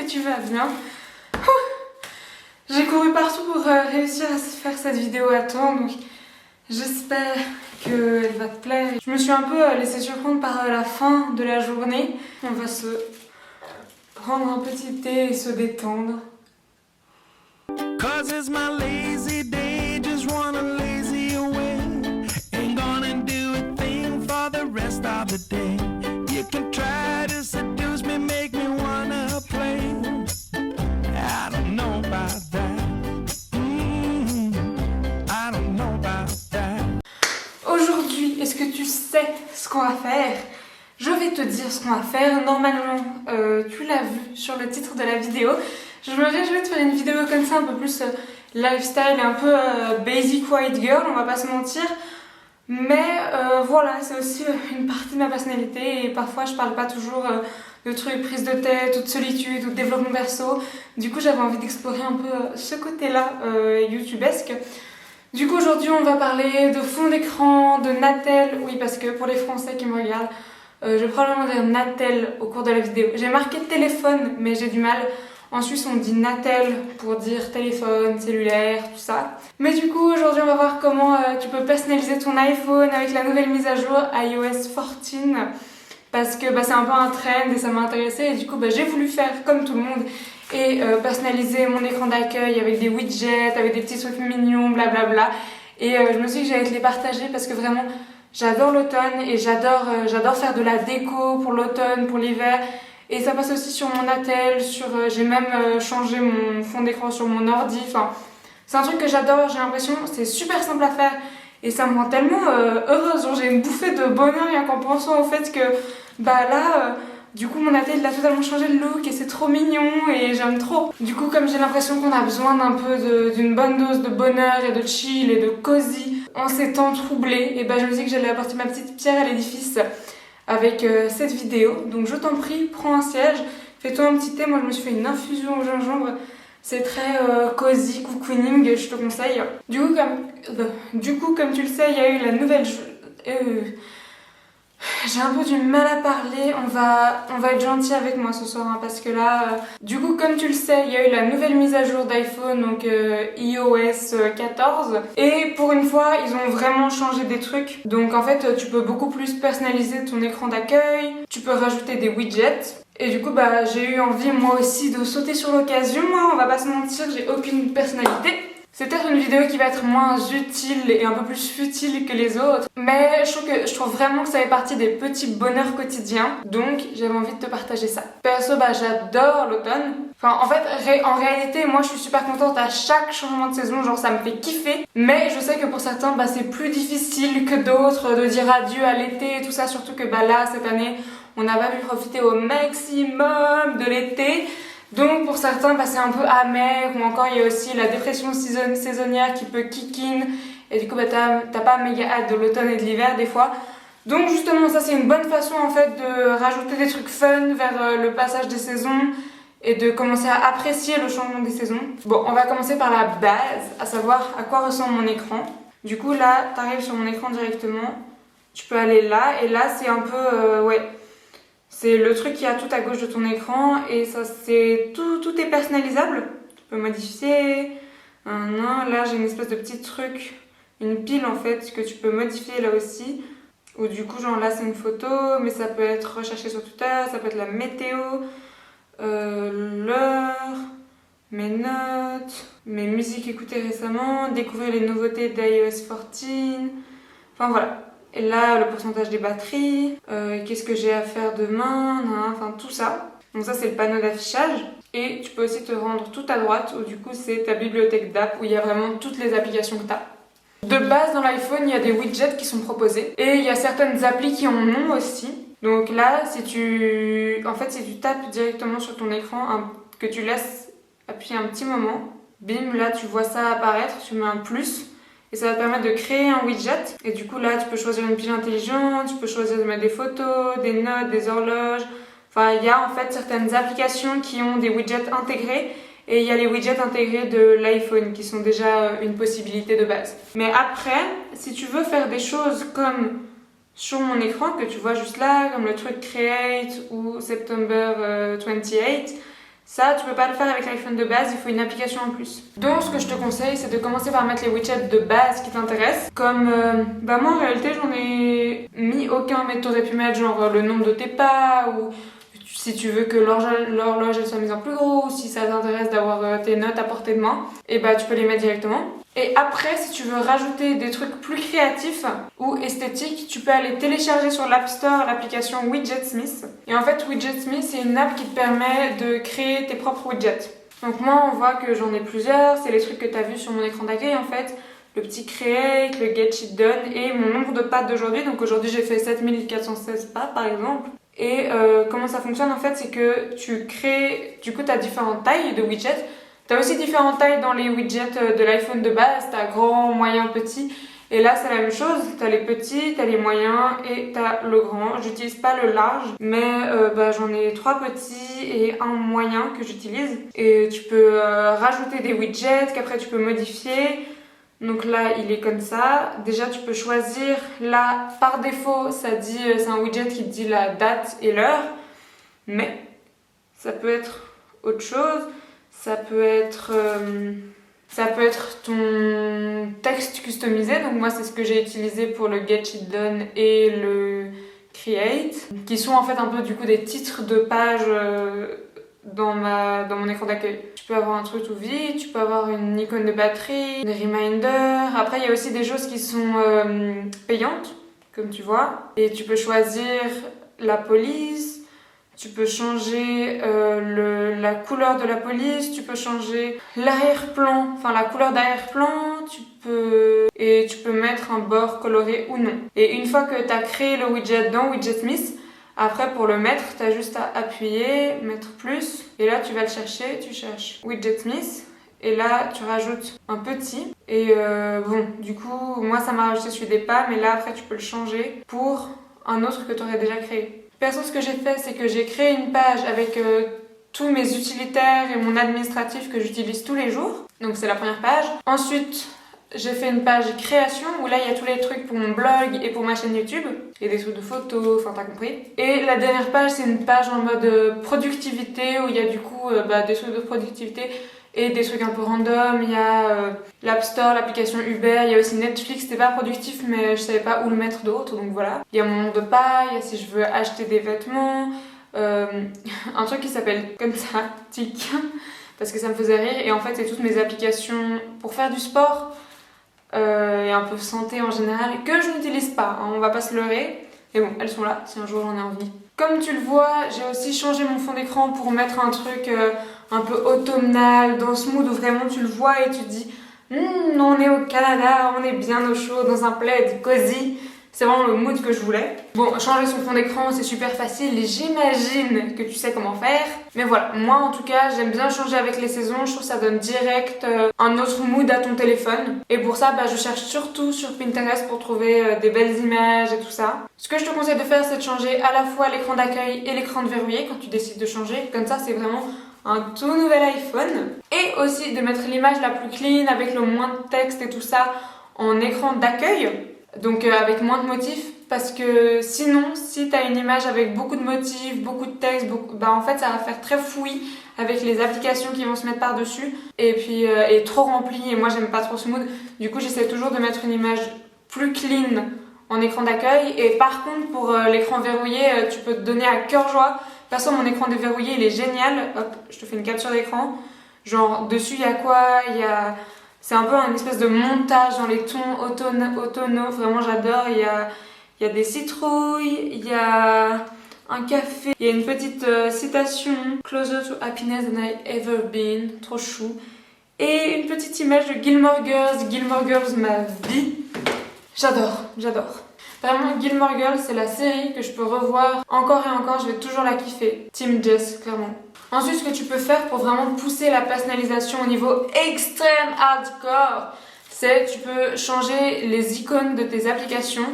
que tu vas bien. J'ai couru partout pour réussir à faire cette vidéo à temps, donc j'espère qu'elle va te plaire. Je me suis un peu laissée surprendre par la fin de la journée. On va se prendre un petit thé et se détendre. Cause it's my lazy day, just wanna lazy away. Ain't gonna do a thing for the rest of the day. You can try to seduce me, make me wanna play. I don't know about that. I don't know about that. Aujourd'hui, est-ce que tu sais ce qu'on va faire? Je vais te dire ce qu'on va faire. Normalement, tu l'as vu sur le titre de la vidéo. Je me réjouis de faire une vidéo comme ça, un peu plus lifestyle et un peu basic white girl, on va pas se mentir. Mais voilà, c'est aussi une partie de ma personnalité et parfois je parle pas toujours de trucs, prise de tête ou de solitude ou de développement perso. Du coup, j'avais envie d'explorer un peu ce côté-là youtubesque. Du coup, aujourd'hui, on va parler de fond d'écran, de Natel. Oui, parce que pour les Français qui me regardent, je vais probablement dire Natel au cours de la vidéo. J'ai marqué téléphone, mais j'ai du mal. En Suisse, on dit Natel pour dire téléphone, cellulaire, tout ça. Mais du coup, aujourd'hui, on va voir comment tu peux personnaliser ton iPhone avec la nouvelle mise à jour iOS 14. Parce que c'est un peu un trend et ça m'a intéressée. Et du coup, j'ai voulu faire comme tout le monde et personnaliser mon écran d'accueil avec des widgets, avec des petits trucs mignons, blablabla. Et je me suis dit que j'allais te les partager parce que vraiment, j'adore l'automne et j'adore faire de la déco pour l'automne, pour l'hiver. Et ça passe aussi sur mon Natel, j'ai même changé mon fond d'écran sur mon ordi. Enfin, c'est un truc que j'adore, j'ai l'impression, c'est super simple à faire et ça me rend tellement heureuse. Genre, j'ai une bouffée de bonheur rien qu'en pensant au fait que du coup mon Natel il a totalement changé de look et c'est trop mignon et j'aime trop. Du coup, comme j'ai l'impression qu'on a besoin d'un peu d'une bonne dose de bonheur et de chill et de cosy en ces temps troublés, et je me dis que j'allais apporter ma petite pierre à l'édifice avec cette vidéo. Donc je t'en prie, prends un siège, fais-toi un petit thé. Moi je me suis fait une infusion au gingembre, c'est très cosy, cocooning, je te conseille. Du coup, comme tu le sais, il y a eu la nouvelle... J'ai un peu du mal à parler, on va être gentil avec moi ce soir parce que là, du coup comme tu le sais, il y a eu la nouvelle mise à jour d'iPhone, donc iOS 14, et pour une fois ils ont vraiment changé des trucs. Donc en fait tu peux beaucoup plus personnaliser ton écran d'accueil, tu peux rajouter des widgets. Et du coup j'ai eu envie moi aussi de sauter sur l'occasion, hein, on va pas se mentir, j'ai aucune personnalité. C'est peut-être une vidéo qui va être moins utile et un peu plus futile que les autres, mais je trouve vraiment que ça fait partie des petits bonheurs quotidiens, donc j'avais envie de te partager ça. Perso, j'adore l'automne. Enfin, en fait, en réalité, moi je suis super contente à chaque changement de saison, genre ça me fait kiffer, mais je sais que pour certains, c'est plus difficile que d'autres de dire adieu à l'été et tout ça, surtout que là, cette année, on n'a pas pu profiter au maximum de l'été. Donc pour certains c'est un peu amer, ou encore il y a aussi la dépression saisonnière qui peut kick in et du coup t'as pas méga hâte de l'automne et de l'hiver des fois. Donc justement ça c'est une bonne façon en fait de rajouter des trucs fun vers le passage des saisons et de commencer à apprécier le changement des saisons. Bon, on va commencer par la base, à savoir à quoi ressemble mon écran. Du coup là t'arrives sur mon écran directement, tu peux aller là et là c'est un peu c'est le truc qui a tout à gauche de ton écran et ça c'est tout est personnalisable. Tu peux modifier. Là j'ai une espèce de petit truc, une pile en fait que tu peux modifier là aussi. Ou du coup genre là c'est une photo, mais ça peut être recherché sur Twitter, ça peut être la météo, l'heure, mes notes, mes musiques écoutées récemment, découvrir les nouveautés d'iOS 14. Enfin voilà. Et là, le pourcentage des batteries, qu'est-ce que j'ai à faire demain, enfin tout ça. Donc ça, c'est le panneau d'affichage. Et tu peux aussi te rendre tout à droite, où du coup, c'est ta bibliothèque d'app, où il y a vraiment toutes les applications que tu as. De base, dans l'iPhone, il y a des widgets qui sont proposés. Et il y a certaines applis qui en ont aussi. Donc là, si tu tapes directement sur ton écran, que tu laisses appuyer un petit moment, bim, là, tu vois ça apparaître, tu mets un plus. Et ça va te permettre de créer un widget. Et du coup là tu peux choisir une pile intelligente, tu peux choisir de mettre des photos, des notes, des horloges. Enfin il y a en fait certaines applications qui ont des widgets intégrés. Et il y a les widgets intégrés de l'iPhone qui sont déjà une possibilité de base. Mais après, si tu veux faire des choses comme sur mon écran que tu vois juste là, comme le truc Create ou September 28, Ça, tu peux pas le faire avec l'iPhone de base, il faut une application en plus. Donc, ce que je te conseille, c'est de commencer par mettre les widgets de base qui t'intéressent. Comme, moi en réalité, j'en ai mis aucun, mais t'aurais pu mettre genre le nombre de tes pas, ou si tu veux que l'horloge elle soit mise en plus gros, ou si ça t'intéresse d'avoir tes notes à portée de main, et bah tu peux les mettre directement. Et après, si tu veux rajouter des trucs plus créatifs ou esthétiques, tu peux aller télécharger sur l'App Store l'application Widgetsmith. Et en fait, Widgetsmith, c'est une app qui te permet de créer tes propres widgets. Donc moi, on voit que j'en ai plusieurs. C'est les trucs que tu as vus sur mon écran d'accueil en fait. Le petit create, le get shit done et mon nombre de pas d'aujourd'hui. Donc aujourd'hui, j'ai fait 7416 pas par exemple. Et comment ça fonctionne en fait, c'est que tu crées, du coup tu as différentes tailles de widgets. Tu as aussi différentes tailles dans les widgets de l'iPhone de base, tu as grand, moyen, petit. Et là c'est la même chose, tu as les petits, tu as les moyens et tu as le grand. J'utilise pas le large, mais j'en ai 3 petits et un moyen que j'utilise. Et tu peux rajouter des widgets qu'après tu peux modifier. Donc là, il est comme ça. Déjà, tu peux choisir. Là, par défaut, ça dit, c'est un widget qui te dit la date et l'heure. Mais ça peut être autre chose. Ça peut être ton texte customisé. Donc moi, c'est ce que j'ai utilisé pour le Get Shit Done et le Create, qui sont en fait un peu du coup des titres de pages dans mon écran d'accueil. Tu peux avoir un truc tout vide, tu peux avoir une icône de batterie, une reminder. Après, il y a aussi des choses qui sont payantes, comme tu vois. Et tu peux choisir la police, tu peux changer la couleur de la police, tu peux changer l'arrière-plan, enfin la couleur d'arrière-plan, tu peux mettre un bord coloré ou non. Et une fois que tu as créé le widget dans Widgetsmith, après, pour le mettre, tu as juste à appuyer, mettre plus, et là, tu vas le chercher, tu cherches Widgetsmith, et là, tu rajoutes un petit, et du coup, moi, ça m'a rajouté celui des pas, mais là, après, tu peux le changer pour un autre que tu aurais déjà créé. Perso, ce que j'ai fait, c'est que j'ai créé une page avec tous mes utilitaires et mon administratif que j'utilise tous les jours, donc c'est la première page. Ensuite, j'ai fait une page création où là il y a tous les trucs pour mon blog et pour ma chaîne YouTube et des trucs de photos, enfin t'as compris. Et la dernière page c'est une page en mode productivité où il y a du coup des trucs de productivité et des trucs un peu random. Il y a l'App Store, l'application Uber, il y a aussi Netflix, c'était pas productif mais je savais pas où le mettre d'autre donc voilà. Il y a mon nombre de pas, il y a si je veux acheter des vêtements, un truc qui s'appelle comme ça, tic, parce que ça me faisait rire et en fait c'est toutes mes applications pour faire du sport. Et un peu santé en général, que je n'utilise pas, hein, on va pas se leurrer. Mais bon, elles sont là si un jour j'en ai envie. Comme tu le vois, j'ai aussi changé mon fond d'écran pour mettre un truc un peu automnal, dans ce mood où vraiment tu le vois et tu te dis on est au Canada, on est bien au chaud, dans un plaid cosy. C'est vraiment le mood que je voulais. Bon, changer son fond d'écran, c'est super facile et j'imagine que tu sais comment faire. Mais voilà, moi en tout cas, j'aime bien changer avec les saisons. Je trouve que ça donne direct un autre mood à ton téléphone. Et pour ça, je cherche surtout sur Pinterest pour trouver des belles images et tout ça. Ce que je te conseille de faire, c'est de changer à la fois l'écran d'accueil et l'écran de verrouillé quand tu décides de changer. Comme ça, c'est vraiment un tout nouvel iPhone. Et aussi de mettre l'image la plus clean avec le moins de texte et tout ça en écran d'accueil. Donc avec moins de motifs, parce que sinon, si tu as une image avec beaucoup de motifs, beaucoup de texte, en fait ça va faire très fouillis avec les applications qui vont se mettre par-dessus et puis trop rempli et moi j'aime pas trop ce mood. Du coup j'essaie toujours de mettre une image plus clean en écran d'accueil et par contre pour l'écran verrouillé, tu peux te donner à cœur joie. Perso mon écran déverrouillé il est génial, hop, je te fais une capture d'écran. Genre dessus il y a quoi? C'est un peu une espèce de montage dans les tons automnaux, vraiment j'adore. Il y a des citrouilles, il y a un café, il y a une petite citation Closer to happiness than I've ever been, trop chou. Et une petite image de Gilmore Girls ma vie. J'adore. Vraiment Gilmore Girls c'est la série que je peux revoir encore et encore, je vais toujours la kiffer. Team Jess, clairement. Ensuite, ce que tu peux faire pour vraiment pousser la personnalisation au niveau extrême hardcore, c'est tu peux changer les icônes de tes applications.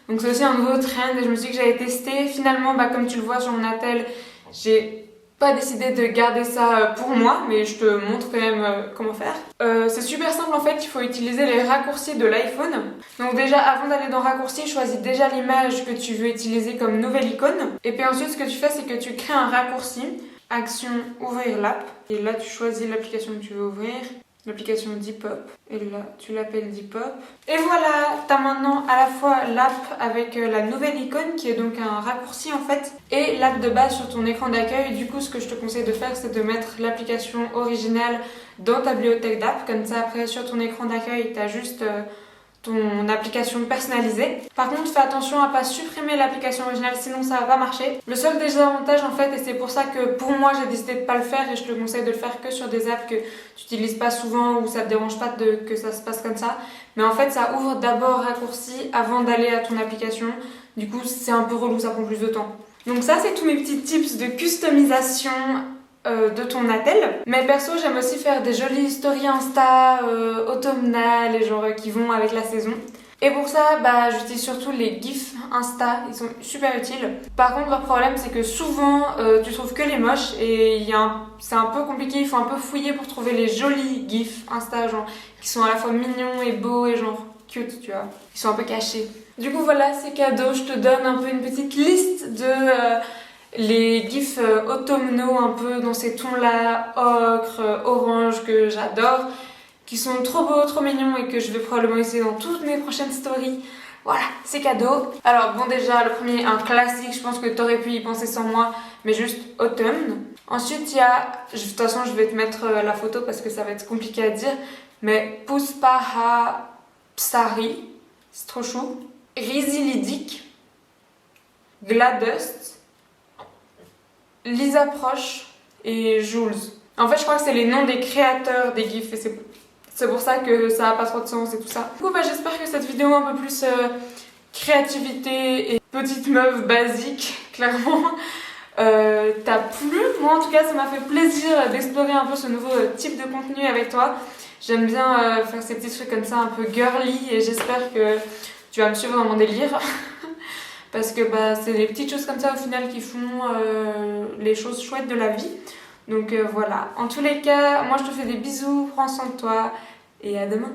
Donc c'est aussi un nouveau trend et je me suis dit que j'allais tester. Finalement, comme tu le vois sur mon attel, j'ai pas décidé de garder ça pour moi, mais je te montre quand même comment faire. C'est super simple en fait, il faut utiliser les raccourcis de l'iPhone. Donc déjà, avant d'aller dans raccourcis, choisis déjà l'image que tu veux utiliser comme nouvelle icône. Et puis ensuite, ce que tu fais, c'est que tu crées un raccourci action, ouvrir l'app. Et là, tu choisis l'application que tu veux ouvrir. L'application Depop. Et là, tu l'appelles Depop. Et voilà, tu as maintenant à la fois l'app avec la nouvelle icône qui est donc un raccourci en fait, et l'app de base sur ton écran d'accueil. Du coup, ce que je te conseille de faire, c'est de mettre l'application originale dans ta bibliothèque d'app. Comme ça, après, sur ton écran d'accueil, tu as juste ton application personnalisée. Par contre, fais attention à pas supprimer l'application originale, sinon ça va pas marcher. Le seul désavantage en fait, et c'est pour ça que pour moi j'ai décidé de pas le faire et je te conseille de le faire que sur des apps que tu utilises pas souvent ou ça te dérange pas que ça se passe comme ça. Mais en fait, ça ouvre d'abord raccourci avant d'aller à ton application. Du coup, c'est un peu relou, ça prend plus de temps. Donc ça, c'est tous mes petits tips de customisation de ton attel. Mais perso, j'aime aussi faire des jolies stories Insta automnales et genre qui vont avec la saison. Et pour ça, j'utilise surtout les gifs Insta, ils sont super utiles. Par contre, leur problème, c'est que souvent, tu trouves que les moches et c'est un peu compliqué, il faut un peu fouiller pour trouver les jolis gifs Insta, genre, qui sont à la fois mignons et beaux et genre cute, tu vois. Ils sont un peu cachés. Du coup, voilà, c'est cadeau, je te donne un peu une petite liste de les gifs automnaux un peu dans ces tons-là, ocre, orange, que j'adore, qui sont trop beaux, trop mignons et que je vais probablement essayer dans toutes mes prochaines stories. Voilà, c'est cadeau. Alors bon, déjà, le premier, un classique, je pense que t'aurais pu y penser sans moi, mais juste automne. Ensuite, il y a, de toute façon, je vais te mettre la photo parce que ça va être compliqué à dire, mais Puspahasari, c'est trop chou. Rizilidic, Gladust, Lisa Proche et Jules. En fait, je crois que c'est les noms des créateurs des gifs et c'est pour ça que ça n'a pas trop de sens et tout ça. Du coup, j'espère que cette vidéo un peu plus créativité et petite meuf basique, clairement, t'a plu. Moi, en tout cas, ça m'a fait plaisir d'explorer un peu ce nouveau type de contenu avec toi. J'aime bien faire ces petits trucs comme ça un peu girly et j'espère que tu vas me suivre dans mon délire. Parce que c'est les petites choses comme ça au final qui font les choses chouettes de la vie. Donc voilà, en tous les cas, moi je te fais des bisous, prends soin de toi et à demain.